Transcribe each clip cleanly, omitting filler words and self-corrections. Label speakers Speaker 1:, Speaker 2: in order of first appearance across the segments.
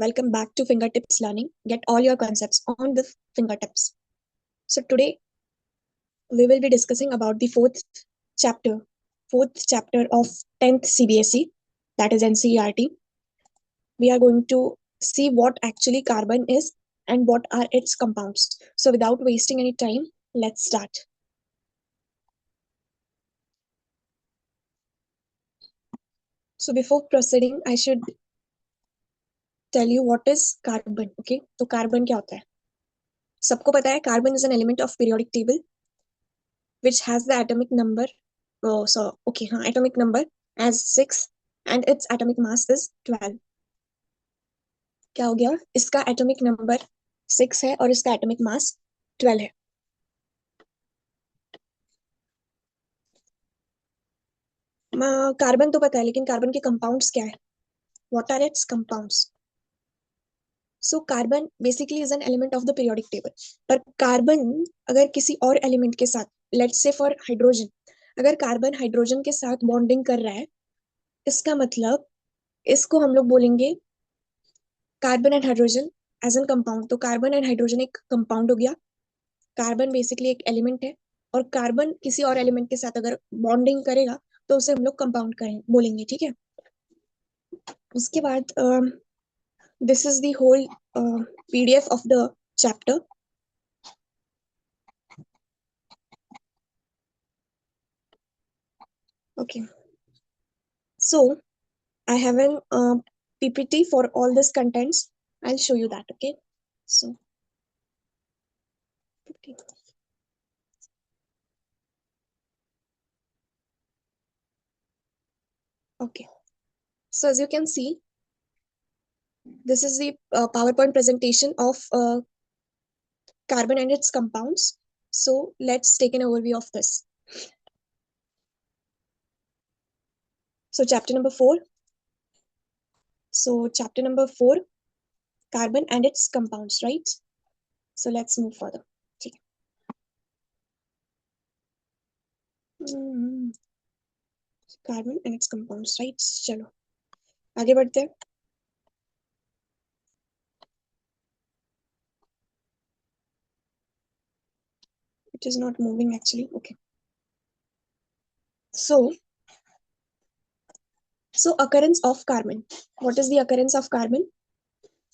Speaker 1: Welcome back to Fingertips Learning. Get all your concepts on the fingertips. So today we will be discussing about the chapter, fourth chapter of 10th CBSE, that is NCERT. We are going to see what actually carbon is and what are its compounds. So without wasting any time, let's start. So before proceeding, I should tell you what is carbon. Okay, तो carbon क्या होता है? सबको पता है carbon is an element of periodic table which has the atomic number atomic number as 6 and its atomic mass is 12. क्या हो गया? इसका एटॉमिक नंबर 6 है और इसका एटॉमिक मास 12 है. कार्बन तो पता है, लेकिन कार्बन के कंपाउंड्स क्या है? What are its compounds? So carbon basically is an element of the periodic table. पर कार्बन अगर किसी और एलिमेंट के साथ, लेट्स से फॉर हाइड्रोजन, अगर कार्बन हाइड्रोजन के साथ बॉन्डिंग कर रहा है, इसका मतलब इसको हम लोग बोलेंगे carbon and hydrogen as an compound. तो कार्बन एंड हाइड्रोजन एक कंपाउंड हो गया. कार्बन बेसिकली एक एलिमेंट है और कार्बन किसी और एलिमेंट के साथ अगर बॉन्डिंग करेगा तो उसे हम लोग कंपाउंड करें बोलेंगे. ठीक है. उसके बाद this is the whole PDF of the chapter. Okay, so I have an PPT for all this contents. I'll show you that. Okay, so okay, so as you can see, this is the PowerPoint presentation of carbon and its compounds. So let's take an overview of this. So chapter number 4. So chapter number 4, carbon and its compounds, right? So let's move further. Okay. Carbon and its compounds, right? चलो आगे बढ़ते हैं. It is not moving actually. Okay. So occurrence of carbon. What is the occurrence of carbon?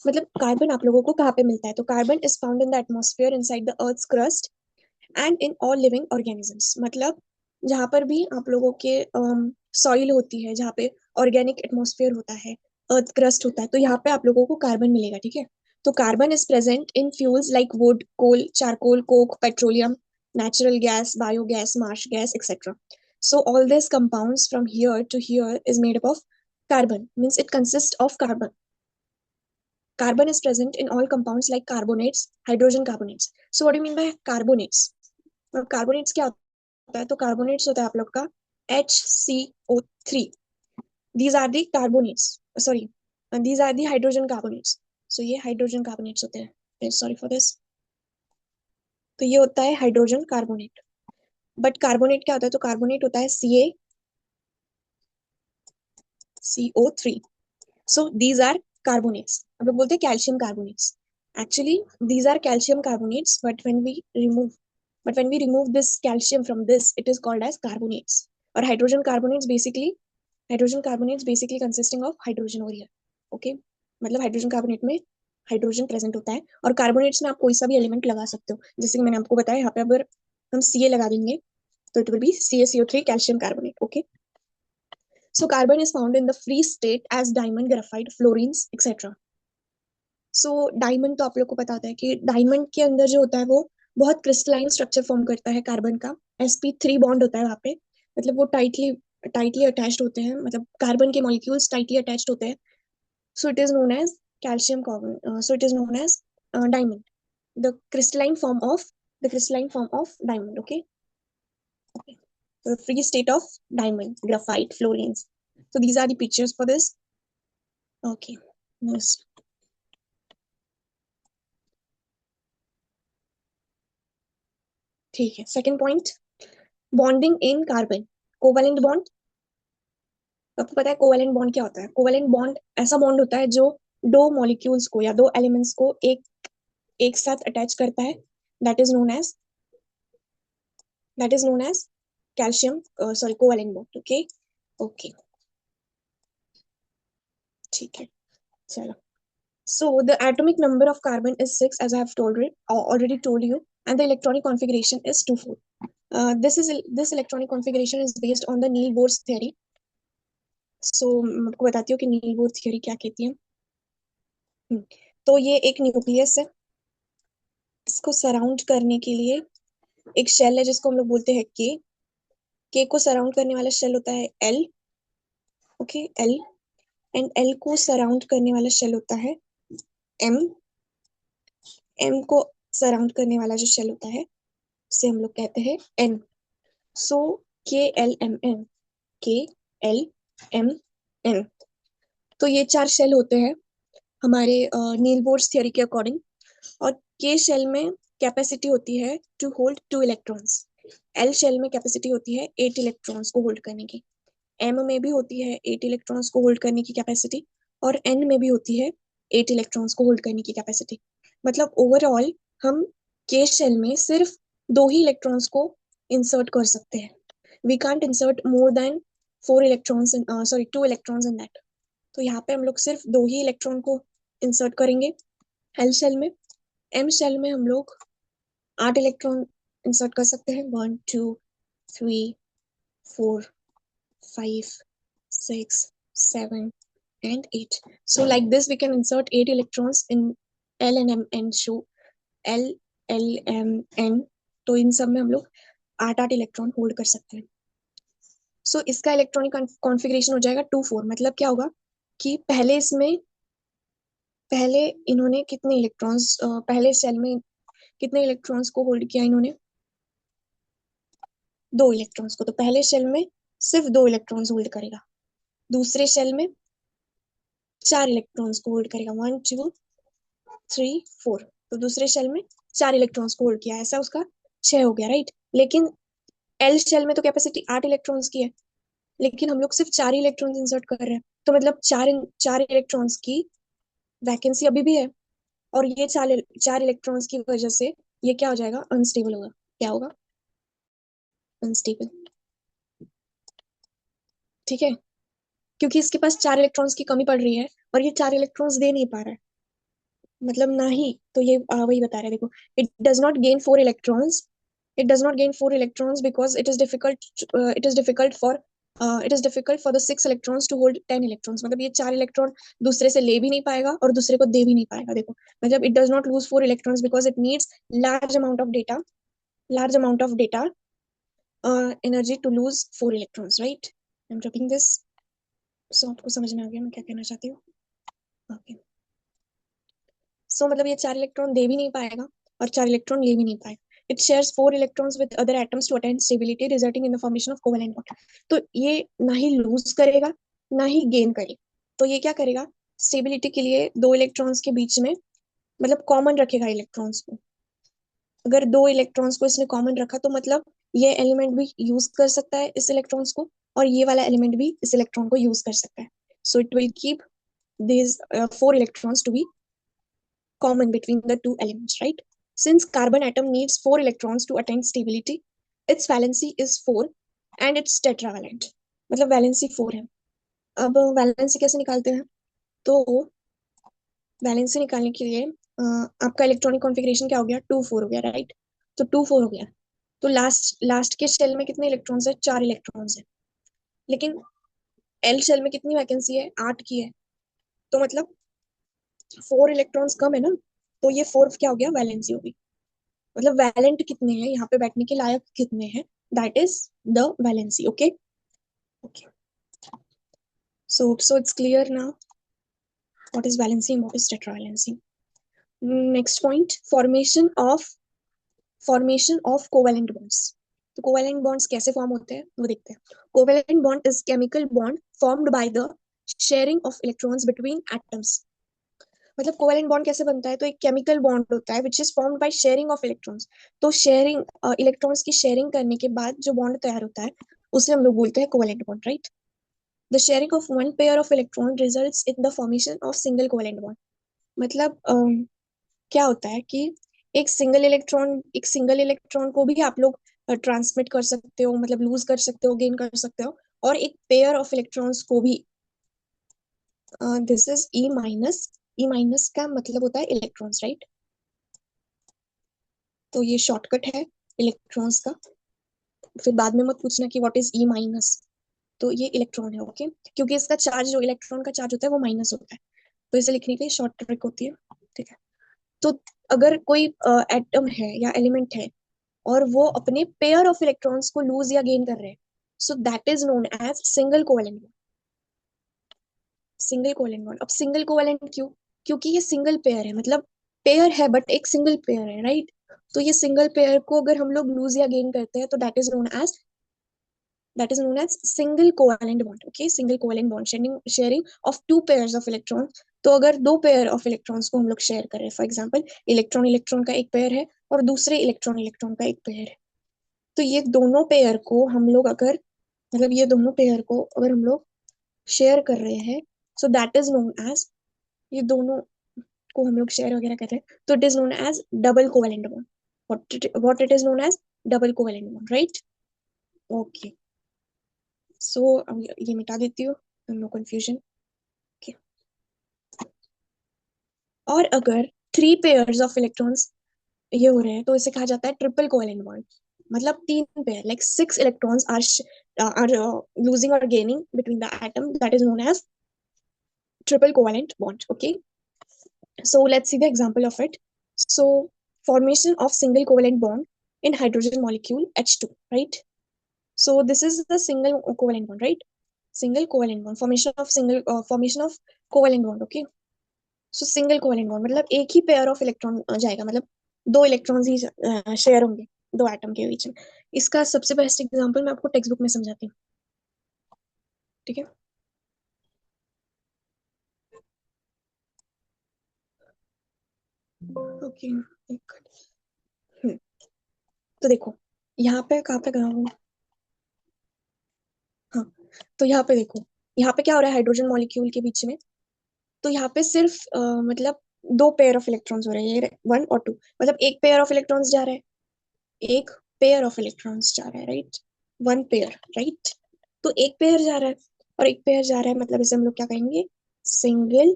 Speaker 1: मतलब carbon आप लोगों को कहाँ पे मिलता है? तो carbon is found in the atmosphere inside the earth's crust and in all living organisms. मतलब जहाँ पर भी आप लोगों के सॉइल होती है, जहाँ पे ऑर्गेनिक एटमॉस्फेयर होता है, अर्थ क्रस्ट होता है, तो यहाँ पे आप लोगों को कार्बन मिलेगा. ठीक है. तो carbon is present in fuels like wood, coal, charcoal, coke, petroleum, natural gas, biogas, marsh gas, etc. So all these compounds from here to here is made up of carbon. Means it consists of carbon. Carbon is present in all compounds like carbonates, hydrogen carbonates. So what do you mean by carbonates? Carbonates क्या होता है? तो carbonates होता है आप लोग का HCO3. These are the carbonates. Sorry, these are the hydrogen carbonates. So ये hydrogen carbonates होते हैं. Sorry for this. तो ये होता है हाइड्रोजन कार्बोनेट. बट कार्बोनेट क्या होता है? तो कार्बोनेट होता है CaCO3. So these are carbonates. हम लोग बोलते हैं calcium carbonates. Actually these are calcium carbonates, but when we remove this calcium from this, it is called as carbonates. और hydrogen carbonates basically consisting of hydrogen over here. Okay, मतलब hydrogen carbonate में hydrogen present होता है. और carbonates में आप कोई सा भी एलिमेंट लगा सकते हो. जैसे कि मैंने आपको बताया, यहाँ पे अगर हम Ca लगा देंगे तो it will be CaCO3 calcium carbonate. Okay, so carbon is found in the free state as diamond, graphite, fluorines, etc. so diamond तो आप लोग को पता होता है कि डायमंड के अंदर जो होता है वो बहुत क्रिस्टलाइन स्ट्रक्चर फॉर्म करता है. कार्बन का sp3 बॉन्ड होता है वहाँ पे. मतलब वो टाइटली अटैच्ड होते हैं. मतलब कार्बन के मॉलिक्यूल्स टाइटली अटैच्ड होते हैं. so it is known as calcium carbon. So it is known as diamond, the crystalline form of diamond. Okay. The free state of diamond, graphite, fluorines. So these are the pictures for this. Okay. Yes. ठीक है. Second point, bonding in carbon. Covalent bond. आपको पता है covalent bond क्या होता है? Covalent bond ऐसा bond होता है जो दो मॉलिक्यूल्स को या दो एलिमेंट्स को एक साथ अटैच करता है, that is known as calcium sorry covalent bond. Okay. Okay, ठीक है, चलो. So the atomic number of carbon is 6, as I have already told you, and the electronic configuration is 2,4. This electronic configuration is based on the Neil Bohr's theory. So मैं आपको बताती हूँ कि Niels Bohr theory क्या कहती है. तो ये एक न्यूक्लियस है, इसको सराउंड करने के लिए एक शेल है जिसको हम लोग बोलते हैं के को सराउंड करने वाला शेल होता है L. Okay, L. And L को सराउंड करने वाला शेल होता है एम. एम को सराउंड करने वाला जो शेल होता है उसे हम लोग कहते हैं एन. सो KLMN, KLMN. तो ये 4 शेल होते हैं हमारे नील बोर्स थ्योरी के अकॉर्डिंग. और के शेल में कैपेसिटी होती है to hold 2 electrons. L shell में कैपेसिटी होती है 8 इलेक्ट्रॉन्स को होल्ड करने की. एम में भी होती है 8 इलेक्ट्रॉन्स को होल्ड करने की कैपेसिटी. और एन में भी होती है 8 इलेक्ट्रॉन्स को होल्ड करने की कैपेसिटी. मतलब ओवरऑल हम के शेल में सिर्फ 2 ही इलेक्ट्रॉन्स को इंसर्ट कर सकते हैं. We can't insert more than 4 electrons sorry 2 electrons in that. तो यहाँ पे हम लोग सिर्फ 2 ही इलेक्ट्रॉन को इंसर्ट करेंगे एल शेल में. एम शेल में हम लोग 8 इलेक्ट्रॉन इंसर्ट कर सकते हैं. 1 2 3 4 5 6 7 and 8. So like this we can insert 8 electrons in L and M and show L L M N. तो इन सब में हम लोग 8 इलेक्ट्रॉन होल्ड कर सकते हैं. सो इसका इलेक्ट्रॉनिक कॉन्फ़िगरेशन हो जाएगा 2,4. मतलब क्या होगा कि पहले इन्होंने कितने इलेक्ट्रॉन्स पहले सेल में कितने इलेक्ट्रॉन्स को होल्ड किया इन्होंने? 2 इलेक्ट्रॉन्स को. तो पहले शेल में सिर्फ 2 इलेक्ट्रॉन्स होल्ड करेगा. दूसरे शेल में 4 इलेक्ट्रॉन्स को होल्ड करेगा. 1 2 3 4. तो दूसरे शेल में 4 इलेक्ट्रॉन्स को होल्ड किया, ऐसा उसका 6 हो गया, राइट. लेकिन एल शेल में तो कैपेसिटी 8 इलेक्ट्रॉन्स की है, लेकिन हम लोग सिर्फ 4 इलेक्ट्रॉन्स इंसर्ट कर रहे हैं. तो मतलब 4 इलेक्ट्रॉन्स की वैकेंसी अभी भी है. और ये 4 इलेक्ट्रॉन्स की वजह से ये क्या हो जाएगा? अनस्टेबल होगा. क्या होगा? अनस्टेबल. ठीक है, क्योंकि इसके पास 4 इलेक्ट्रॉन्स की कमी पड़ रही है और ये 4 इलेक्ट्रॉन्स दे नहीं पा रहा है. मतलब ना ही. तो ये वही बता रहा है, देखो. It does not gain 4 electrons. It does not gain 4 electrons because it is difficult for the 6 electrons to hold 10 electrons. मतलब ये 4 इलेक्ट्रॉन दूसरे से ले भी नहीं पाएगा और दूसरे को दे भी नहीं पाएगा. देखो, मतलब it does not lose 4 electrons because it needs large amount of data energy to lose 4 electrons, right? I'm dropping this. So आपको समझ में आ गया मैं क्या कहना चाहती हूँ? Okay. So मतलब ये 4 इलेक्ट्रॉन दे भी नहीं पाएगा और 4 इलेक्ट्रॉन ले भी नहीं पाएगा. It shares 4 electrons with other atoms to attain stability, resulting in the formation of covalent bond. तो ये ना ही लूज करेगा ना ही गेन करेगा. तो ये क्या करेगा? स्टेबिलिटी के लिए 2 इलेक्ट्रॉन्स के बीच में मतलब कॉमन रखेगा इलेक्ट्रॉन्स को. अगर 2 इलेक्ट्रॉन्स को इसने कॉमन रखा तो मतलब ये एलिमेंट भी यूज कर सकता है इस इलेक्ट्रॉन्स को और ये वाला एलिमेंट भी इस इलेक्ट्रॉन को यूज कर सकता है. So it will keep these 4 electrons to be common between the two elements, right? Since carbon atom needs 4 electrons to attain stability, its valency is 4 and it's tetravalent. मतलब valency 4 है. अब valency कैसे निकालते हैं? तो वैलेंसी निकालने के लिए आपका इलेक्ट्रॉनिक कॉन्फ़िगरेशन क्या हो गया? 2,4 हो गया, राइट. तो 2,4 हो गया. तो लास्ट के शेल में कितने इलेक्ट्रॉन्स है? 4 इलेक्ट्रॉन्स है. लेकिन एल शेल में कितनी वैकेंसी है? 8 की है. तो मतलब 4 इलेक्ट्रॉन्स कम है ना. तो ये 4 क्या हो गया? वैलेंसी होगी. मतलब वैलेंट कितने हैं यहाँ पे बैठने के लायक कितने हैं, that is the valency. Okay. Okay, so it's clear now what is valency and what is tetravalency. Next point, formation of covalent bonds. तो covalent bonds कैसे फॉर्म होते हैं वो देखते हैं. covalent bond is chemical bond formed by the sharing of electrons between atoms. मतलब covalent bond कैसे बनता है? तो एक केमिकल बॉन्ड होता है which is formed by sharing of electrons. तो शेयरिंग इलेक्ट्रॉन्स की शेयरिंग करने के बाद जो बॉन्ड तैयार होता है उसे हम लोग बोलते हैं covalent bond, right. The sharing of one pair of electron results in the formation of single covalent bond. मतलब क्या होता है कि एक सिंगल इलेक्ट्रॉन को भी आप लोग ट्रांसमिट कर सकते हो, मतलब लूज कर सकते हो, गेन कर सकते हो, और एक पेयर ऑफ इलेक्ट्रॉन्स को भी। This is E minus. E minus का मतलब होता है इलेक्ट्रॉन्स, राइट? तो ये शॉर्टकट है इलेक्ट्रॉन्स का। फिर बाद में मत पूछना कि व्हाट इज ई माइनस। तो ये इलेक्ट्रॉन है, ओके? क्योंकि इसका चार्ज, जो इलेक्ट्रॉन का चार्ज होता है वो माइनस होता है, तो इसे लिखने के लिए शॉर्ट ट्रिक होती है। ठीक है। तो अगर कोई एटम है या एलिमेंट है और वो अपने पेयर ऑफ इलेक्ट्रॉन्स को लूज या गेन कर रहे हैं, so that is known as single covalent bond. Single covalent bond. अब सिंगल कोवेलेंट क्यों? क्योंकि ये सिंगल पेयर है, मतलब पेयर है बट एक सिंगल पेयर है, राइट? तो ये सिंगल पेयर को अगर हम लोग लूज या गेन करते हैं तो that is known as single covalent bond. Okay, single covalent bond, sharing of two pairs of electron. तो अगर दो पेयर ऑफ इलेक्ट्रॉन्स को हम लोग शेयर कर रहे हैं, फॉर एग्जांपल इलेक्ट्रॉन इलेक्ट्रॉन का एक पेयर है और दूसरे इलेक्ट्रॉन इलेक्ट्रॉन का एक पेयर है, तो ये दोनों पेयर को हम लोग अगर, मतलब ये दोनों पेयर को अगर हम लोग शेयर कर रहे हैं, so that is known as, ये दोनों को हम लोग शेयर वगैरह कर रहे हैं तो it is known as double covalent bond. what it is known as double covalent bond, right? Okay, सो ये मिटा देती हूँ, नो कंफ्यूजन। okay. और अगर थ्री पेयर्स ऑफ इलेक्ट्रॉन्स ये हो रहे हैं तो इसे कहा जाता है ट्रिपल कोवेलेंट बॉन्ड। मतलब तीन pair, like six electrons are losing or gaining between the atom, that is known as triple covalent bond. Okay, so let's see the example of it. So formation of single covalent bond in hydrogen molecule H2, right? So this is the single covalent bond, right? Single covalent bond, formation of covalent bond. Okay, so single covalent bond मतलब एक ही pair of electron जाएगा, मतलब दो electrons ही share होंगे दो atom के बीच में। इसका सबसे बेस्ट एग्जांपल मैं आपको टेक्स्ट बुक में समझाती हूँ। ठीक है। ओके, हम्म, तो देखो यहाँ पे कहाँ पे कहाँ हूँ। हाँ, तो यहाँ पे देखो, यहाँ पे क्या हो रहा है हाइड्रोजन मॉलिक्यूल के बीच में। तो यहाँ पे सिर्फ मतलब दो पेयर ऑफ इलेक्ट्रॉन्स हो रहे हैं, ये वन और टू, मतलब एक पेयर ऑफ इलेक्ट्रॉन्स जा रहा है, एक पेयर ऑफ इलेक्ट्रॉन्स जा रहा है, राइट? One pair, right? तो एक पेयर जा रहा है और एक पेयर जा रहा है, मतलब इसे हम लोग क्या कहेंगे? Single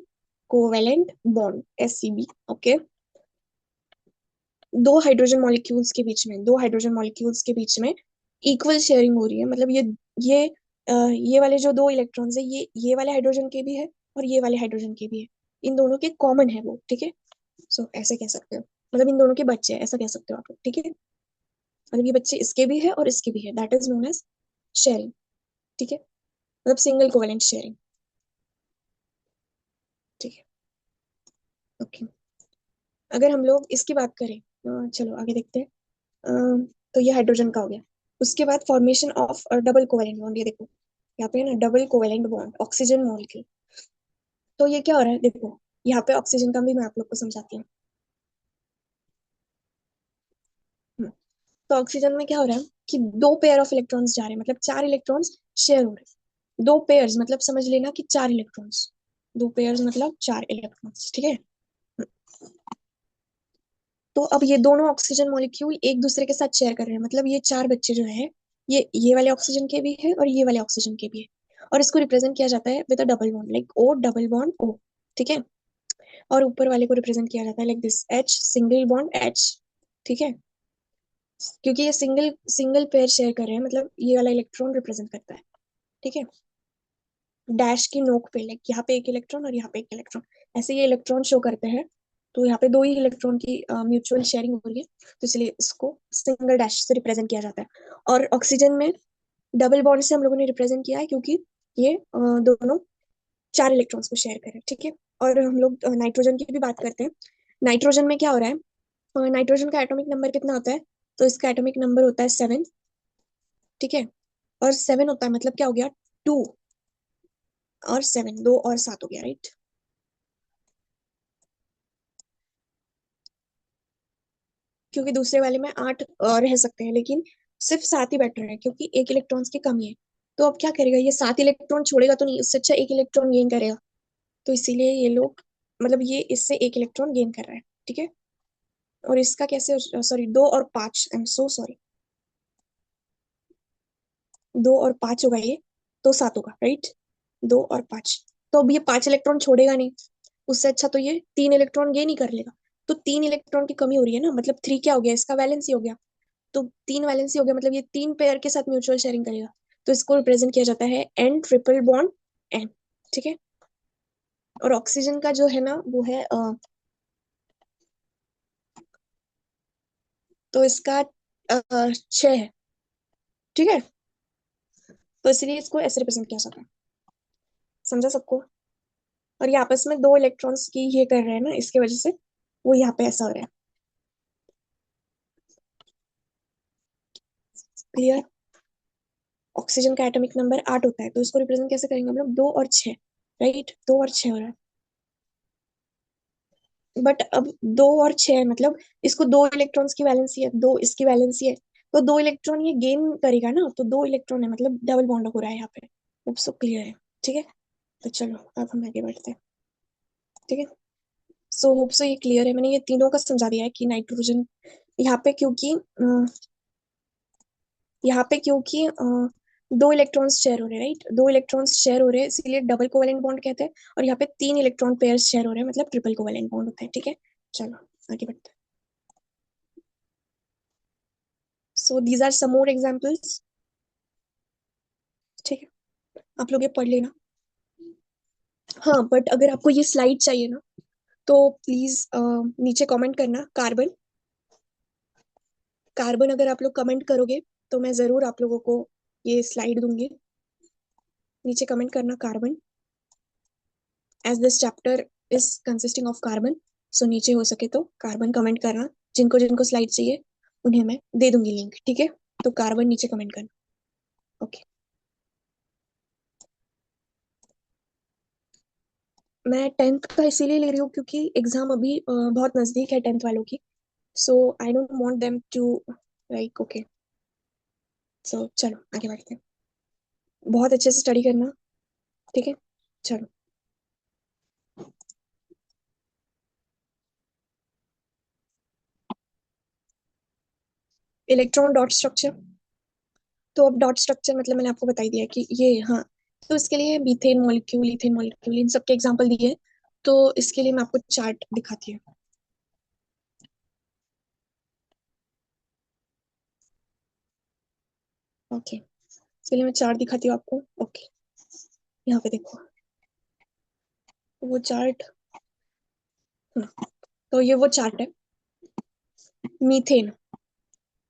Speaker 1: covalent bond, SCB। Okay, दो हाइड्रोजन मॉलिक्यूल्स के बीच में इक्वल शेयरिंग हो रही है, मतलब ये ये वाले जो दो इलेक्ट्रॉन्स है, ये वाले हाइड्रोजन के भी है और ये वाले हाइड्रोजन के भी है, इन दोनों के कॉमन है वो। ठीक है, सो ऐसे कह सकते हो, मतलब इन दोनों के बच्चे हैं, ऐसा कह सकते हो आप लोग। ठीक है, मतलब ये बच्चे इसके भी है और इसके भी है, that is known as sharing. ठीक है, मतलब सिंगल कोवेलेंट शेयरिंग। ठीक है, ओके। अगर हम लोग इसकी बात करें, चलो आगे देखते हैं। तो ये हाइड्रोजन का हो गया। उसके बाद formation of double covalent bond, ये देखो यहाँ पे है ना double covalent bond oxygen molecule. तो ये क्या हो रहा है देखो, यहाँ पे ऑक्सीजन का भी मैं आप लोग को समझाती हूँ। हम्म, तो ऑक्सीजन में क्या हो रहा है कि दो पेयर ऑफ इलेक्ट्रॉन्स जा रहे हैं, मतलब चार इलेक्ट्रॉन्स शेयर हो रहे हैं। दो पेयर्स मतलब समझ लेना कि चार इलेक्ट्रॉन्स, दो पेयर्स मतलब चार इलेक्ट्रॉन्स। ठीक है। तो अब ये दोनों ऑक्सीजन मॉलिक्यूल एक दूसरे के साथ शेयर कर रहे हैं, मतलब ये चार बच्चे जो है, ये वाले ऑक्सीजन के भी है और ये वाले ऑक्सीजन के भी है, और इसको रिप्रेजेंट किया जाता है with a double bond, like O double bond O। ठीक है, और ऊपर वाले को रिप्रेजेंट किया जाता है like this H single bond H। ठीक है, क्योंकि ये सिंगल सिंगल पेयर शेयर कर रहे हैं, मतलब ये वाला इलेक्ट्रॉन रिप्रेजेंट करता है। ठीक है, डैश की नोक पे, लाइक यहाँ पे एक इलेक्ट्रॉन और यहाँ पे एक इलेक्ट्रॉन, ऐसे ये इलेक्ट्रॉन शो करते हैं। तो यहाँ पे दो ही इलेक्ट्रॉन की म्यूचुअल शेयरिंग हो रही है, तो इसलिए इसको सिंगल डैश से रिप्रेजेंट किया जाता है। और ऑक्सीजन में डबल बॉन्ड से हम लोगों ने रिप्रेजेंट किया है, क्योंकि ये दोनों चार इलेक्ट्रॉन्स को शेयर कर रहे हैं। ठीक है, और हम लोग नाइट्रोजन की भी बात करते हैं। नाइट्रोजन में क्या हो रहा है, नाइट्रोजन का एटॉमिक नंबर कितना होता है? तो इसका एटॉमिक नंबर होता है 7। ठीक है, और 7 होता है मतलब क्या हो गया, 2 और 7, 2 और 7 हो गया, राइट? क्योंकि दूसरे वाले में 8 रह सकते हैं, लेकिन सिर्फ 7 ही बैठ रहे हैं क्योंकि एक इलेक्ट्रॉन्स की कमी है। तो अब क्या करेगा, ये 7 इलेक्ट्रॉन छोड़ेगा तो नहीं, उससे अच्छा 1 इलेक्ट्रॉन गेन करेगा। तो इसीलिए ये लोग, मतलब ये इससे 1 इलेक्ट्रॉन गेन कर रहा है, ठीक है। और इसका कैसे, सॉरी 2 और 5, आई एम सो सॉरी, 2 और 5 होगा ये, तो 7 होगा, राइट। 2 और 5, तो अब ये 5 इलेक्ट्रॉन छोड़ेगा नहीं, उससे अच्छा तो ये 3 इलेक्ट्रॉन गेन ही कर लेगा। तो 3 इलेक्ट्रॉन की कमी हो रही है ना, मतलब 3 क्या हो गया, इसका वैलेंसी हो गया। तो 3 वैलेंसी हो गया, मतलब ये 3 पेयर के साथ म्यूचुअल शेयरिंग करेगा। तो इसको रिप्रेजेंट किया जाता है एन ट्रिपल बॉन्ड एन, ठीक है। और ऑक्सीजन का जो है ना वो है तो इसका 6 है, ठीक है। तो इसलिए इसको ऐसे रिप्रेजेंट किया जाता है, समझा सबको। और ये आपस में 2 इलेक्ट्रॉन्स की ये कर रहे हैं ना, इसके वजह से वो यहाँ पे ऐसा हो रहा है। क्लियर। ऑक्सीजन का एटॉमिक नंबर 8 होता है, तो इसको रिप्रेजेंट कैसे करेंगे हम लोग, 2 और 6, राइट, 2 और 6 हो रहा है। बट अब 2 और 6 मतलब इसको 2 इलेक्ट्रॉन्स की वैलेंसी है, 2 इसकी वैलेंसी है, तो 2 इलेक्ट्रॉन ये गेन करेगा ना, तो 2 इलेक्ट्रॉन है, मतलब डबल बॉन्ड हो रहा है यहाँ पे। होप सो क्लियर है, ठीक है। तो चलो अब हम आगे बढ़ते हैं, ठीक है। सो होप सो ये क्लियर है, मैंने ये तीनों का समझा दिया है कि नाइट्रोजन यहाँ पे क्योंकि यहाँ पे क्योंकि 2 इलेक्ट्रॉन्स शेयर हो रहे हैं, राइट, 2 इलेक्ट्रॉन्स शेयर हो रहे हैं, इसीलिए डबल कोवेलेंट बॉन्ड कहते हैं। और यहाँ पे 3 इलेक्ट्रॉन पेयर शेयर हो रहे हैं, मतलब ट्रिपल कोवेलेंट बॉन्ड होता है, ठीक है। चलो आगे बढ़ते हैं। So these are some more examples, ठीक है, आप लोग ये पढ़ लेना। हाँ बट अगर आपको ये स्लाइड चाहिए ना, तो प्लीज नीचे कमेंट करना कार्बन। कार्बन अगर आप लोग कमेंट करोगे तो मैं जरूर आप लोगों को ये स्लाइड दूंगी। नीचे कमेंट करना carbon, as this chapter is consisting of carbon. So नीचे हो सके तो कार्बन कमेंट करना, जिनको जिनको स्लाइड चाहिए उन्हें मैं दे दूंगी लिंक, ठीक है। तो कार्बन नीचे कमेंट करना, ओके। मैं 10th का इसीलिए ले रही हूँ क्योंकि एग्जाम अभी बहुत नजदीक है 10th वालों की। So I don't want them to, like, okay. So चलो आगे बढ़ते हैं, बहुत अच्छे से स्टडी करना, ठीक है। चलो, इलेक्ट्रॉन डॉट स्ट्रक्चर। तो अब डॉट स्ट्रक्चर मतलब मैंने आपको बता ही दिया कि ये, हाँ। तो इसके लिए मीथेन मॉलिक्यूल, इथेन मॉलिक्यूल, इन सब के एग्जांपल दिए हैं। तो इसके लिए मैं आपको चार्ट दिखाती हूँ, ओके। इसके लिए मैं चार्ट दिखाती हूँ आपको, ओके। यहाँ पे देखो, वो चार्ट, तो ये वो चार्ट है। मीथेन,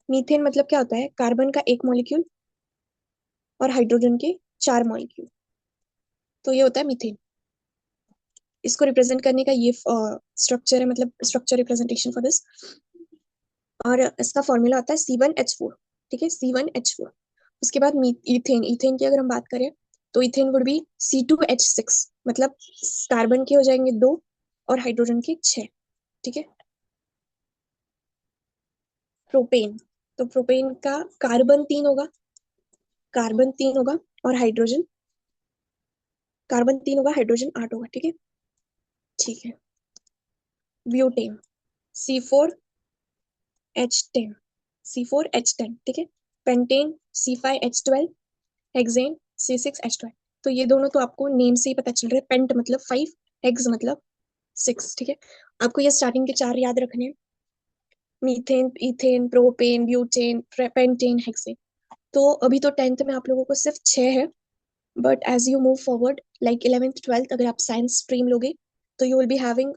Speaker 1: मीथेन मतलब क्या होता है, कार्बन का 1 मॉलिक्यूल और हाइड्रोजन के 4 मॉलिक्यूल, तो ये होता है मीथेन। इसको रिप्रेजेंट करने का ये स्ट्रक्चर है, मतलब स्ट्रक्चर रिप्रेजेंटेशन फॉर दिस। और इसका फॉर्मूला होता है C1H4, ठीक है, C1H4। उसके बाद इथेन, इथेन की अगर हम बात करें तो इथेन वुड बी C2H6, मतलब कार्बन के हो जाएंगे 2 और हाइड्रोजन के 6, ठीक है। प्रोपेन, तो प्रोपेन का कार्बन 3 होगा, कार्बन 3 होगा और हाइड्रोजन, कार्बन 3 होगा, हाइड्रोजन 8 होगा, ठीक है। ठीक है। ब्यूटेन, C4H10, C4H10, ठीक है। Pentane, C5H12, hexane, C6H12। तो ये दोनों तो आपको नेम से ही पता चल रहा है, पेंट मतलब 5, हेक्स मतलब 6, ठीक है। आपको ये स्टार्टिंग के 4 याद रखने हैं, methane, ethane, propane, butane, pentane, hexane. तो अभी तो 10th में आप लोगों को सिर्फ 6 है, but as you move forward, like 11th 12th, अगर आप साइंस स्ट्रीम लोगे तो you will be having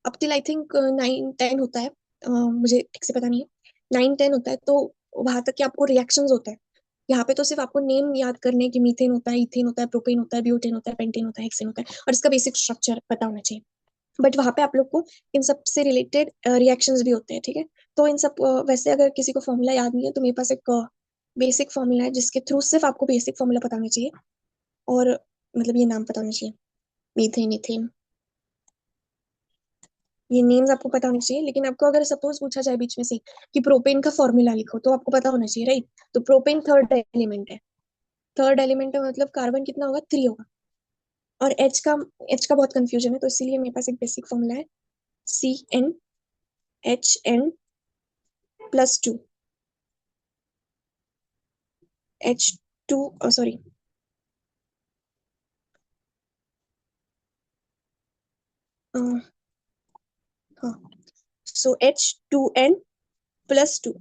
Speaker 1: up till I think 9 10 होता है, मुझे ठीक से पता नहीं है, 9 10 होता है। तो वहां तक के आपको रिएक्शंस होते हैं। यहाँ पे तो सिर्फ आपको नेम याद करने की, मीथेन होता है, इथेन होता है, प्रोपेन होता है, ब्यूटेन होता है, पेंटेन होता है, हेक्सेन होता है, और इसका बेसिक स्ट्रक्चर पता होना चाहिए। बट वहां पे आप लोग को इन सब से रिलेटेड रिएक्शंस भी होते हैं, ठीक है। तो इन सब वैसे अगर किसी को फॉर्मूला याद नहीं है तो मेरे पास एक बेसिक फॉर्मूला है जिसके थ्रू सिर्फ आपको बेसिक फॉर्मूला पता होना चाहिए, और मतलब ये नाम पता होना चाहिए, मीथेन, इथेन, ये नेम्स आपको पता होने चाहिए। लेकिन आपको अगर सपोज पूछा जाए बीच में से कि प्रोपेन का फॉर्मूला लिखो, तो आपको पता होना चाहिए, राइट। तो प्रोपेन थर्ड एलिमेंट है, थर्ड एलिमेंट है, मतलब कार्बन कितना होगा, 3 होगा। और एच का बहुत कंफ्यूजन है, तो इसीलिए मेरे पास एक बेसिक फॉर्मूला है, CnHn+2, H2, सॉरी, हाँ, सो H2n+2,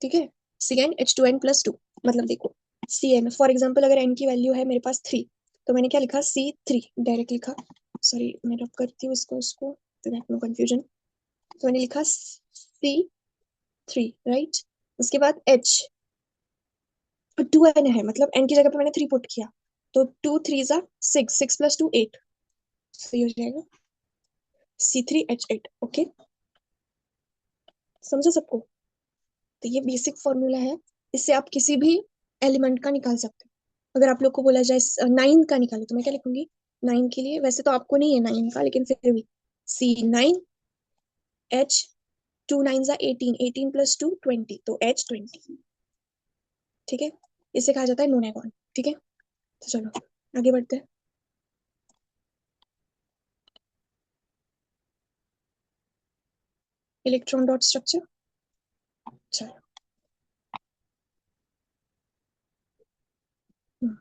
Speaker 1: ठीक है, CnH2n+2। मतलब देखो, Cn फॉर एग्जाम्पल अगर n की वैल्यू है मेरे पास 3, तो मैंने क्या लिखा, C3 डायरेक्ट लिखा। सॉरी, मैं रब करती हूँ इसको नो कंफ्यूजन। तो मैंने लिखा C3, राइट। उसके बाद H, 2n है, मतलब n की जगह पे मैंने 3 पुट किया, तो 2 3 6, 6 + 2 8, सही हो जाएगा, C3H8। ओके, समझो सबको। तो ये बेसिक फॉर्मूला है, इससे आप किसी भी एलिमेंट का निकाल सकते हो। अगर आप लोग को बोला जाए 9 का निकालो, तो मैं क्या लिखूंगी, 9 के लिए, वैसे तो आपको नहीं है 9 का, लेकिन फिर भी C9H, 2 9 = 18, 18 + 2 20, तो H20, ठीक है। इसे कहा जाता है नोन एगॉन, ठीक है। तो चलो आगे बढ़ते हैं। इलेक्ट्रॉन डॉट स्ट्रक्चर, चलो। हम्म,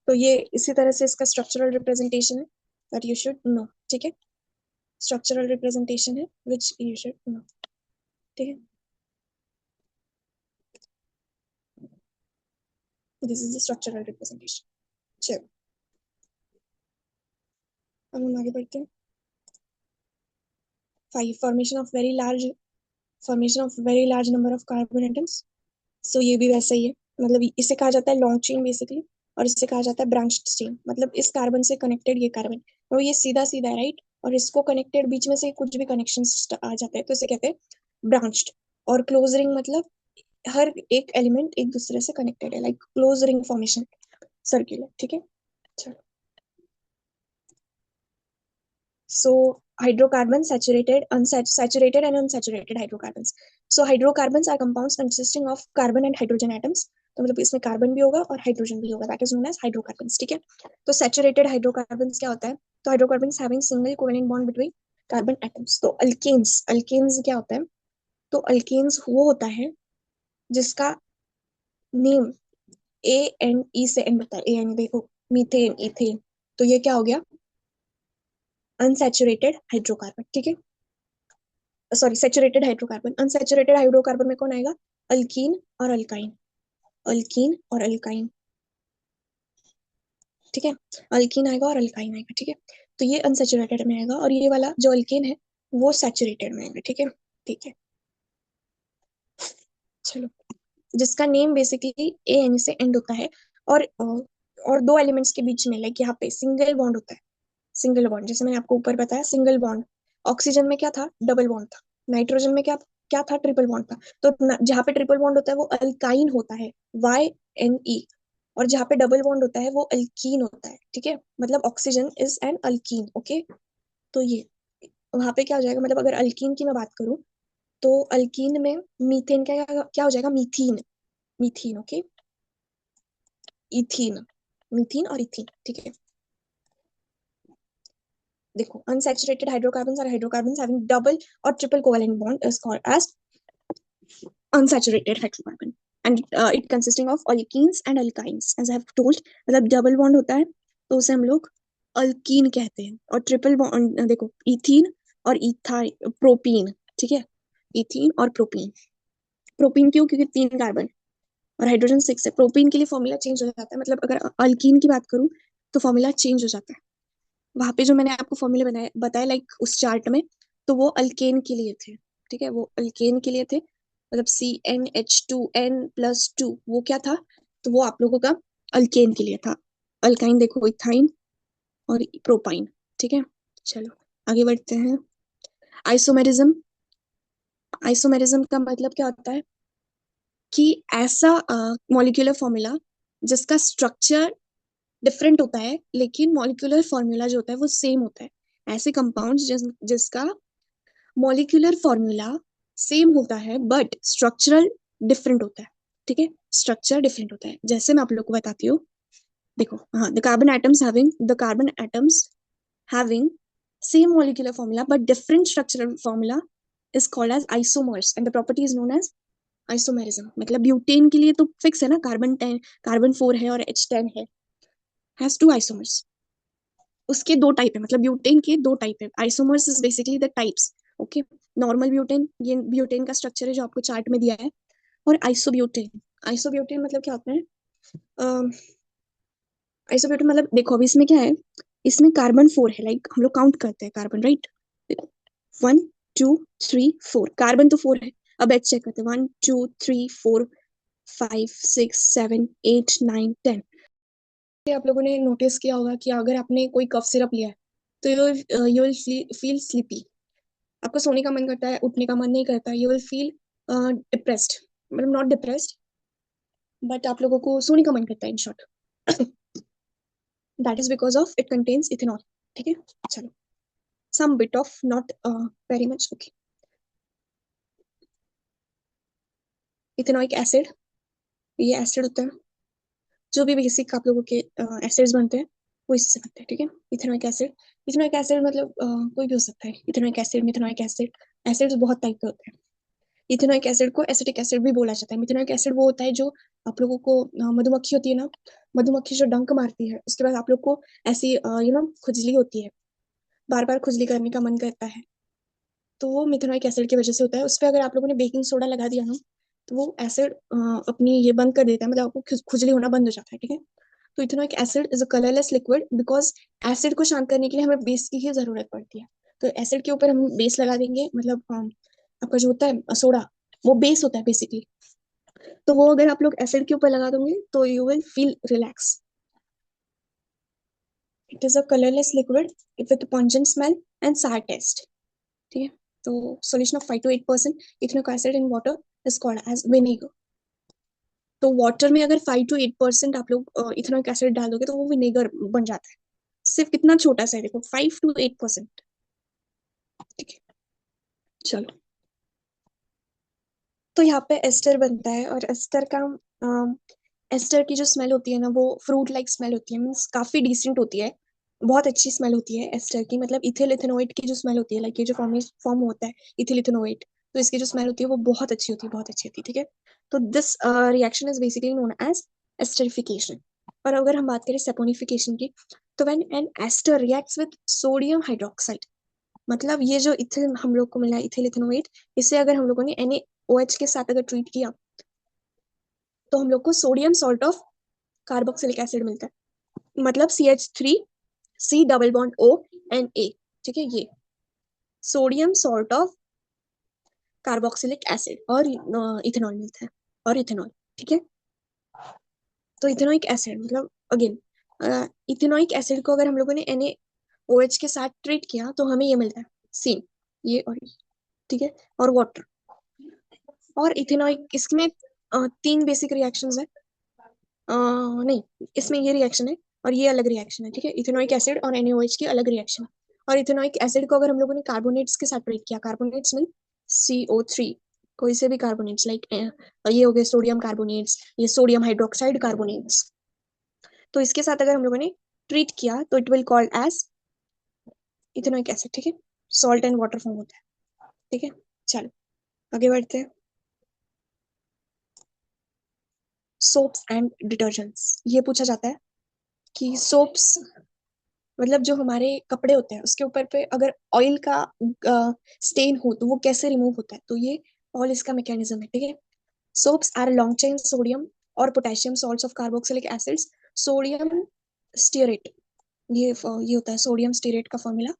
Speaker 1: तो ये इसी तरह से इसका स्ट्रक्चरल रिप्रेजेंटेशन है, दैट यू शुड नो, ठीक है। स्ट्रक्चरल रिप्रेजेंटेशन है विच यू शुड नो, ठीक है। This is the structural representation. चलो अब हम आगे बढ़ते हैं। 5, formation of very large number of carbon atoms. So ये भी वैसा ही है, मतलब इसे कहा जाता है लॉन्ग चेन बेसिकली, और इसे कहा जाता है ब्रांच्ड चेन। मतलब इस कार्बन से कनेक्टेड ये कार्बन, तो ये सीधा सीधा है, राइट, और इसको कनेक्टेड बीच में से कुछ भी कनेक्शन आ जाते हैं, तो इसे कहते हैं ब्रांच्ड। और क्लोज रिंग मतलब हर एक एलिमेंट एक दूसरे से कनेक्टेड है, like close ring formation, circular, ठीक है। चलो, so hydrocarbons, saturated and unsaturated hydrocarbons. So hydrocarbons are compounds consisting of carbon and hydrogen atoms. तो मतलब इसमें कार्बन भी होगा और हाइड्रोजन भी होगा, that is known as hydrocarbons, ठीक है। तो सैचुरेटेड हाइड्रोकार्बन्स क्या होता है, तो hydrocarbons having single covalent bond between carbon atoms. तो अल्केन्स, अल्केन्स क्या होता है, तो अल्केन्स वो होता है जिसका नेम A N E से एंड होता है, A N, देखो, मीथेन, इथेन, तो ये क्या हो गया, अनसैचुरेटेड हाइड्रोकार्बन, ठीक है। Sorry, saturated hydrocarbon. Unsaturated hydrocarbon में कौन आएगा, अल्कीन और अल्काइन, अल्कीन और अल्काइन, ठीक है। अल्कीन आएगा और अल्काइन आएगा, ठीक है। तो ये अनसैचुरेटेड में आएगा, और ये वाला जो अल्केन है वो सैचुरेटेड में आएगा, ठीक है। ठीक है, चलो, जिसका नेम बेसिकली A N से एंड होता है, और दो एलिमेंट्स के बीच में, लाइक यहाँ पे सिंगल बॉन्ड होता है, सिंगल बॉन्ड, जैसे मैंने आपको ऊपर बताया, सिंगल बॉन्ड। ऑक्सीजन में क्या था, डबल बॉन्ड था। नाइट्रोजन में क्या क्या था, ट्रिपल बॉन्ड था। तो जहाँ पे ट्रिपल बॉन्ड होता है वो अल्काइन होता है, Y N E, और जहाँ पे डबल बॉन्ड होता है वो अल्कीन होता है, ठीक है। मतलब oxygen is an alkyne, okay. तो ये वहां पे क्या हो जाएगा, मतलब अगर अल्कीन की मैं बात करूं, तो अल्कीन में मीथेन क्या क्या हो जाएगा, मीथीन, मीथीन, ओके, इथीन, मीथीन और इथीन, ठीक है। देखो, unsaturated hydrocarbons are hydrocarbons having double or triple covalent bond is called as unsaturated hydrocarbon, and it consisting of alkenes and alkynes, as I have told। मतलब डबल बॉन्ड होता है तो उसे हम लोग अल्कीन कहते हैं, और ट्रिपल बॉन्ड देखो, इथीन और इथाइल, प्रोपीन, ठीक है, इथीन और प्रोपीन। प्रोपीन क्यों, क्योंकि 3 कार्बन और हाइड्रोजन 6 है। प्रोपीन के लिए फॉर्मूला चेंज हो जाता है, मतलब अगर अल्कीन की बात करूं तो फॉर्मूला चेंज हो जाता है। वहां पे जो मैंने आपको फॉर्मूले बनाए बताया, लाइक उस चार्ट में, तो वो अल्केन के लिए थे, ठीक है, वो अल्केन के लिए थे। मतलब CnH2n+2 वो क्या था, तो वो आप लोगों का अल्केन के लिए था। अल्काइन देखो, इथाइन और प्रोपाइन, ठीक है। चलो आगे बढ़ते हैं। आइसोमेरिज्म, आइसोमेरिज्म का मतलब क्या होता है कि ऐसा मॉलिक्यूलर फॉर्मूला जिसका स्ट्रक्चर डिफरेंट होता है लेकिन मॉलिक्यूलर फॉर्मूला जो होता है वो सेम होता है। ऐसे कंपाउंड्स जिसका मॉलिक्यूलर फॉर्मूला सेम होता है बट स्ट्रक्चरल डिफरेंट होता है, ठीक है। स्ट्रक्चर डिफरेंट होता है। जैसे मैं आप लोग को बताती हूँ, देखो, हाँ, the carbon atoms having same molecular formula but different structural formula is called as isomers and the property is known as isomerism। मतलब ब्यूटेन के लिए तो फिक्स है ना, कार्बन 10, कार्बन 4 है और H10 है, हैज टू आइसोमर्स। उसके दो टाइप है, मतलब ब्यूटेन के दो टाइप है। Isomers is basically the types. Okay, normal butane, ये ब्यूटेन का स्ट्रक्चर है जो आपको चार्ट में दिया है। और आइसोब्यूटेन, आइसोब्यूटेन मतलब क्या होता है? आइसोब्यूटेन मतलब देखो अभी इसमें क्या है, इसमें कार्बन 4 है, लाइक हम लोग काउंट करते हैं कार्बन, राइट? 1 2 3 4, कार्बन तो 4 है। अब एच चेक करते हैं, 1 2 3 4 5 6 7 8 9 10। आप लोगों ने नोटिस किया होगा कि अगर आपने कोई कफ सिरप लिया है तो यू विल फील स्लीपी, आपको सोने का मन करता है, उठने का मन नहीं करता, यू विल फील डिप्रेस्ड, मतलब नॉट डिप्रेस्ड बट आप लोगों को सोने का मन करता है, in short. That is because of it contains ethanol. ठीक है, चलो, some bit of, not very much. Okay, ethanoic acid, ये एसिड होता है। जो भी बेसिक आप लोगों के एसिड्स बनते हैं वो इससे बनते हैं। ठीक है, इथेनॉइक एसिड, इथेनॉइक एसिड मतलब कोई भी हो सकता है, इथेनॉइक एसिड, मिथेनॉइक एसिड, एसिड्स बहुत टाइप के होते हैं। इथेनॉइक एसिड को एसिटिक एसिड भी बोला जाता है। मिथेनॉइक एसिड वो होता है जो आप लोगों को, मधुमक्खी होती है ना, मधुमक्खी जो डंक मारती है उसके बाद आप लोग को ऐसी खुजली होती है, बार बार खुजली करने का मन करता है, तो वो मिथेनॉइक एसिड की वजह से होता है। उस पर अगर आप लोगों ने बेकिंग सोडा लगा दिया ना, तो वो एसिड अपनी ये बंद कर देता है, मतलब आपको खुजली होना बंद हो जाता है। ठीक है, तो ethanoic acid is a colourless liquid because acid को शांत करने के लिए हमें बेस की ही जरूरत पड़ती है। तो एसिड के ऊपर हम बेस लगा देंगे, मतलब आपका जो होता है सोडा, वो बेस होता है बेसिकली। तो वो अगर आप लोग एसिड के ऊपर लगा दोगे तो you will feel relax. It is a colourless liquid with pungent smell and sour taste। ठीक है, तो solution of 5 to 8% ethanoic acid in water is called as vinegar. तो वाटर में अगर 5 to 8% आप लोग इथेनॉइक एसिड डाल दोगे तो वो विनेगर बन जाता है। सिर्फ कितना छोटा सा है, देखो, 5 to 8%। ठीक है, चलो, तो यहाँ पे एस्टर बनता है और एस्टर का एस्टर की जो स्मेल होती है ना, वो फ्रूट लाइक स्मेल होती है, मीन्स काफी डिसेंट होती है, बहुत अच्छी स्मेल होती है एस्टर की। मतलब इथिल इथेनोइट की जो स्मेल होती है, लाइक ये जो फॉर्म होता है इथिल इथेनोइट, तो इसकी जो स्मेल होती है वो बहुत अच्छी होती है, बहुत अच्छी होती है। ठीक है, तो this reaction is basically known as esterification. और अगर हम बात करें सेपोनिफिकेशन की, तो when an ester reacts with sodium hydroxide, मतलब ये जो इथिल हम लोग को मिला है इथिल इथेनोइट, इसे अगर हम लोगों ने NaOH के साथ अगर ट्रीट किया तो हम लोग को sodium salt of carboxylic acid मिलता है, मतलब CH3C double bond O and A। ठीक है, ये sodium salt of carboxylic acid और इथेनॉल मिलता है, और इथेनॉल। ठीक है, तो इथेनॉइक एसिड मतलब अगेन, इथेनॉइक एसिड को अगर हम लोगों ने NaOH के साथ ट्रीट किया तो हमें ये मिलता है, सेम, ये और ये। ठीक है, और वाटर और इथेनॉइक, इसमें 3 बेसिक रिएक्शंस है। नहीं, इसमें ये रिएक्शन है और ये अलग रिएक्शन है। ठीक है, इथेनॉइक एसिड और NaOH की अलग रिएक्शन है। और इथेनॉइक एसिड को अगर हम लोगों ने कार्बोनेट्स के साथ ट्रीट किया, कार्बोनेट्स मीन CO3, कोई से भी कार्बोनेट्स, लाइक ये हो गए सोडियम कार्बोनेट्स, ये सोडियम हाइड्रोक्साइड कार्बोनेट्स, तो इसके साथ अगर हम लोगों ने ट्रीट किया तो it will called as ethanoic acid. ठीक है, सॉल्ट एंड वाटर फॉर्म होता है। ठीक है, चलो आगे बढ़ते हैं। सोप्स एंड डिटर्जेंट्स, ये पूछा जाता है कि सोप्स मतलब जो हमारे कपड़े होते हैं उसके ऊपर पे अगर ऑयल का स्टेन हो तो वो कैसे रिमूव होता है, तो ये ऑल इसका मैकेनिज्म है। ठीक है, soaps are long chain sodium और potassium salts of carboxylic acids, sodium stearate, ये होता है सोडियम स्टीरेट का फॉर्मूला।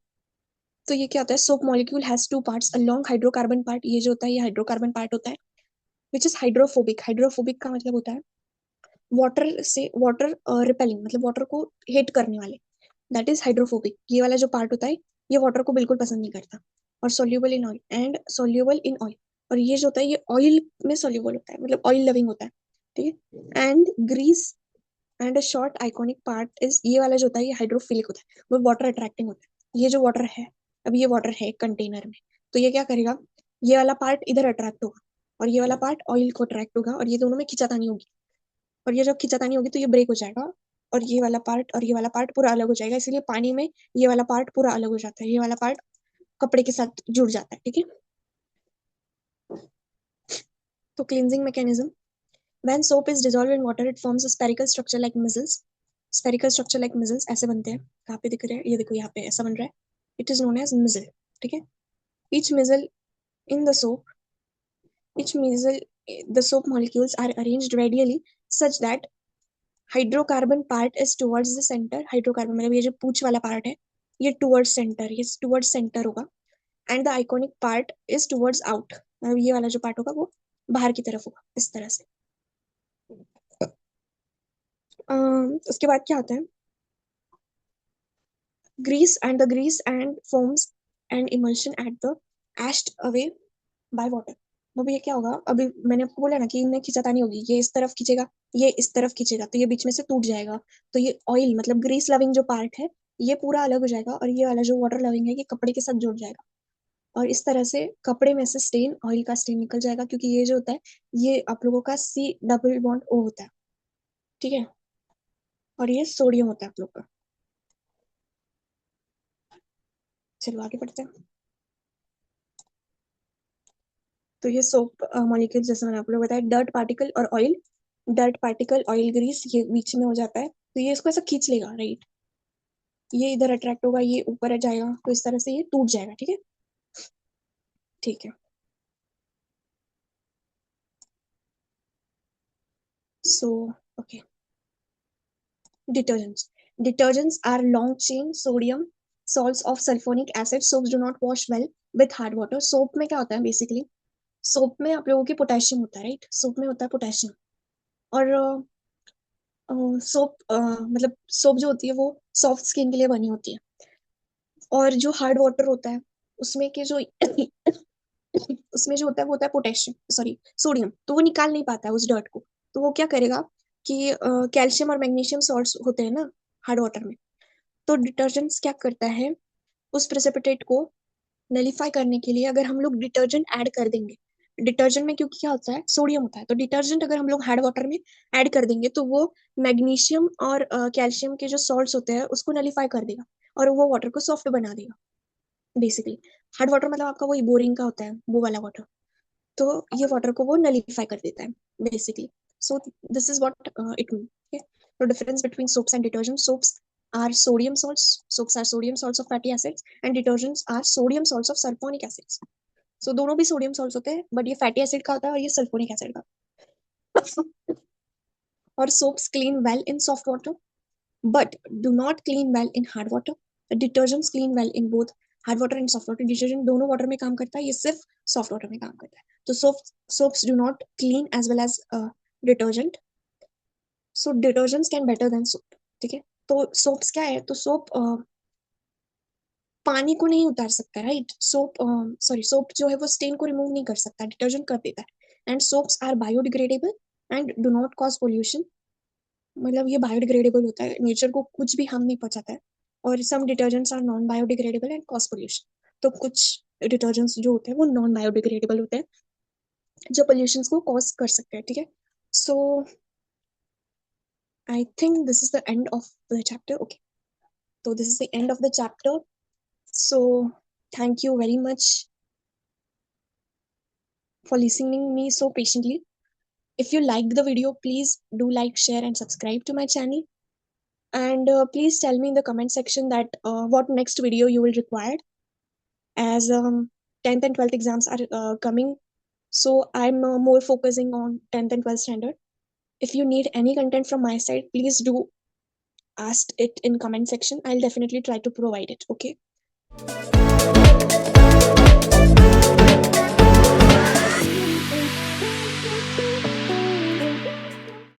Speaker 1: तो ये क्या होता है, soap molecule has 2 parts, a long hydrocarbon part, ये जो होता है ये हाइड्रोकार्बन पार्ट होता है, विच इज हाइड्रोफोबिक। हाइड्रोफोबिक का मतलब होता है वाटर रिपेलिंग, मतलब वाटर को हिट करने वाले, दैट इज हाइड्रोफोबिक। ये वाला जो पार्ट होता है ये वाटर को बिल्कुल पसंद नहीं करता। और soluble in oil and soluble in oil, और ये जो होता है ये ऑयल में सोल्यूबल होता है, मतलब ऑयल लविंग होता है। ठीक है, and grease and a short iconic part is, ये वाला जो होता है ये हाइड्रोफिलिक होता है, वो वाटर अट्रैक्टिंग होता है। ये जो वाटर है, अब ये वाटर है एक कंटेनर में, तो ये क्या करेगा, ये वाला पार्ट इधर अट्रैक्ट होगा और ये वाला पार्ट ऑयल को अट्रैक्ट होगा और ये दोनों में खिंचातानी होगी। और ये जब खींचातानी होगी तो ये ब्रेक हो जाएगा और ये वाला पार्ट और ये वाला पार्ट पूरा अलग हो जाएगा, इसीलिए पानी में ये वाला पार्ट पूरा अलग हो जाता है, ये वाला पार्ट कपड़े के साथ जुड़ जाता है, ठीक है। तो cleansing mechanism, when soap is dissolved in water it forms a spherical structure like measles, spherical structure like measles ऐसे बनते हैं। कहाँ पे दिख रहे हैं, ये देखो यहाँ पे ऐसा बन रहा है, it is known as micelle, ठीक है। Each micelle in the soap, each measle, the soap molecules are arranged radially such that hydrocarbon part is towards the centre, hydrocarbon मतलब ये जो पूछ वाला पार्ट है ये टुवर्ड्स सेंटर, ये टुवर्ड्स सेंटर होगा, and the iconic part is towards out, मतलब ये वाला जो पार्ट होगा वो बाहर की तरफ होगा, इस तरह से। उसके बाद क्या होता है, grease and foams and emulsion at the ashed away by water। वो भी ये क्या होगा, अभी मैंने आपको बोला ना कि इनमें खींचातानी होगी, ये इस तरफ खींचेगा, ये इस तरफ खींचेगा, तो ये बीच में से टूट जाएगा, तो ये ऑयल मतलब ग्रीस लविंग जो पार्ट है ये पूरा अलग हो जाएगा, और ये वाला जो वाटर लविंग है ये कपड़े के साथ जुड़ जाएगा, और इस तरह से कपड़े में से स्टेन, ऑयल का स्टेन निकल जाएगा, क्योंकि ये जो होता है ये आप लोगों का C डबल बॉन्ड O होता है, ठीक है, और ये सोडियम होता है आप लोग का। चलो आगे बढ़ते हैं। तो ये सोप मॉलिक्यूल जैसे मैंने आप लोग बताया, डर्ट पार्टिकल और oil, dirt particle oil Greece ये बीच में हो जाता है, तो ये इसको ऐसा खींच लेगा, राइट, ये इधर अट्रैक्ट होगा, ये ऊपर जाएगा, तो इस तरह से ये टूट जाएगा, ठीक है, ठीक है। So okay, detergents, detergents are long chain sodium salts of sulfonic acid, soaps do not wash well with hard water। Soap में क्या होता है बेसिकली, सोप में आप लोगों की पोटेशियम होता है, राइट, सोप में होता है पोटेशियम, और सोप मतलब सोप जो होती है वो सॉफ्ट स्किन के लिए बनी होती है, और जो हार्ड वाटर होता है उसमें के जो उसमें जो होता है वो होता है पोटेशियम, सॉरी सोडियम, तो वो निकाल नहीं पाता है उस डर्ट को, तो वो क्या करेगा कि कैल्शियम और मैग्नीशियम सॉल्ट्स होते हैं ना हार्ड वाटर में, तो डिटर्जेंट्स क्या करता है उस प्रेसिपिटेट को नलीफाई करने के लिए, अगर हम लोग डिटर्जेंट ऐड कर देंगे, डिटर्जेंट में क्योंकि क्या होता है सोडियम होता है, तो डिटर्जेंट अगर हम लोग हार्ड वाटर में ऐड कर देंगे तो वो मैग्नीशियम और कैल्शियम के जो सॉल्ट्स होते हैं उसको नलीफाई कर देगा, और वो वाटर को सॉफ्ट बना देगा बेसिकली। हार्ड वाटर मतलब आपका वही बोरिंग का होता है वो वाला वाटर, तो ये वाटर को वो नलीफाई कर देता है basically. So this is what it mean, तो difference between soaps and detergent, soaps are sodium salts, soaps are sodium salts of fatty acids and detergents are sodium salts of sulfonic acids। So दोनों भी sodium salts होते हैं, but ये fatty acid का होता है और ये सल्फोनिक एसिड का। और soaps clean well in soft water but do not clean well in hard water। Detergents clean well in both hard water and soft water। Detergent दोनों वाटर में काम करता है, ये सिर्फ सॉफ्ट वाटर में काम करता है, तो soaps do not clean as well as detergent, so detergents can better than soap, ठीक है। तो सोप्स क्या है, तो सोप पानी को नहीं उतार सकता, राइट, सोप सॉरी सोप जो है वो स्टेन को रिमूव नहीं कर सकता, डिटर्जेंट कर देता है, and soaps are biodegradable and do not cause pollution, मतलब ये बायोडिग्रेडेबल होता है, नेचर को कुछ भी हार्म नहीं पहुंचाता है, और some detergents are non biodegradable and cause pollution, तो कुछ डिटर्जेंट्स जो होते हैं वो नॉन बायोडिग्रेडेबल होते हैं जो पोल्यूशन को कॉज कर सकते हैं, ठीक है। So I think this is the end of the chapter, okay, तो this is the end of the chapter, so thank you very much for listening me so patiently। If you liked the video, please do like, share, and subscribe to my channel. And please tell me in the comment section that what next video you will require, as 10th and 12th exams are coming. So I'm more focusing on 10th and 12th standard. If you need any content from my side, please do ask it in comment section. I'll definitely try to provide it. Okay.